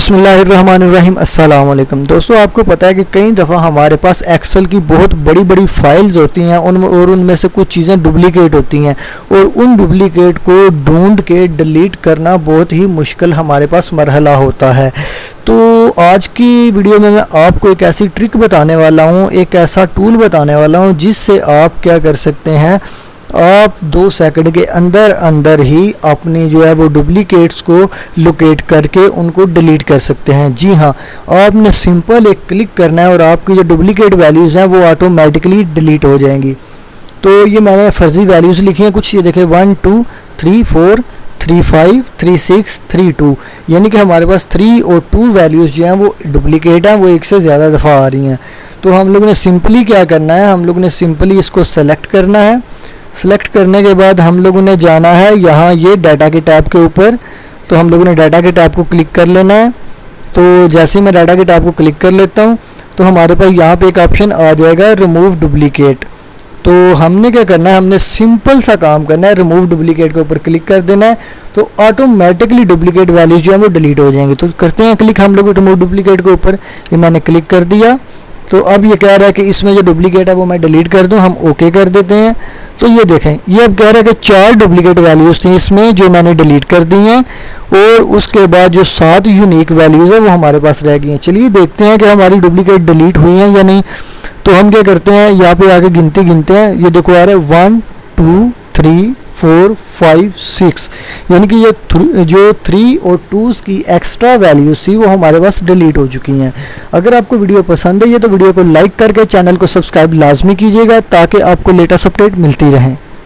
बिस्मिल्लाहिर्रहमानिर्रहीम अस्सलाम वालेकुम। दोस्तों, आपको पता है कि कई दफ़ा हमारे पास एक्सेल की बहुत बड़ी बड़ी फाइल्स होती हैं उनमें से कुछ चीज़ें डुप्लीकेट होती हैं और उन डुप्लीकेट को ढूंढ के डिलीट करना बहुत ही मुश्किल हमारे पास मरहला होता है। तो आज की वीडियो में मैं आपको एक ऐसी ट्रिक बताने वाला हूँ, एक ऐसा टूल बताने वाला हूँ जिससे आप क्या कर सकते हैं, आप 2 सेकंड के अंदर अंदर ही अपनी जो है वो डुप्लीकेट्स को लोकेट करके उनको डिलीट कर सकते हैं। जी हाँ, आपने सिंपल एक क्लिक करना है और आपकी जो डुप्लीकेट वैल्यूज़ हैं वो ऑटोमेटिकली डिलीट हो जाएंगी। तो ये मैंने फर्जी वैल्यूज़ लिखी हैं कुछ, ये देखें 1 2 3 4 3 5 3 6 3 2, यानी कि हमारे पास 3 और 2 वैल्यूज़ जो हैं वो डुप्लीकेट हैं, वो एक से ज़्यादा दफ़ा आ रही हैं। तो हम लोग ने सिंपली क्या करना है, हम लोग ने सिंपली इसको सेलेक्ट करना है। सेलेक्ट करने के बाद हम लोगों ने जाना है यहाँ ये डाटा के टैब के ऊपर, तो हम लोगों ने डाटा के टैब को क्लिक कर लेना है। तो जैसे ही मैं डाटा के टैब को क्लिक कर लेता हूँ तो हमारे पास यहाँ पे एक ऑप्शन आ जाएगा रिमूव डुप्लीकेट। तो हमने क्या करना है, हमने सिंपल सा काम करना है, रिमूव डुप्लीकेट के ऊपर क्लिक कर देना है। तो ऑटोमेटिकली डुप्लीकेट वैल्यूज जो है वो डिलीट हो जाएंगी। तो करते हैं क्लिक हम लोग रिमूव डुप्लीकेट के ऊपर, ये मैंने क्लिक कर दिया। तो अब ये कह रहा है कि इसमें जो डुप्लीकेट है वो मैं डिलीट कर दूं, हम ओके कर देते हैं। तो ये देखें, ये अब कह रहा है कि 4 डुप्लीकेट वैल्यूज़ थी इसमें जो मैंने डिलीट कर दी हैं और उसके बाद जो 7 यूनिक वैल्यूज़ है वो हमारे पास रह गई हैं। चलिए देखते हैं कि हमारी डुप्लीकेट डिलीट हुई हैं या नहीं। तो हम क्या करते हैं, यहाँ पे आके गिनते हैं, ये देखो आ रहा है 1 2 3 4 5 6, यानी कि ये जो 3 और 2 की एक्स्ट्रा वैल्यूज थी वो हमारे पास डिलीट हो चुकी हैं। अगर आपको वीडियो पसंद है तो वीडियो को लाइक करके चैनल को सब्सक्राइब लाजमी कीजिएगा ताकि आपको लेटेस्ट अपडेट मिलती रहे।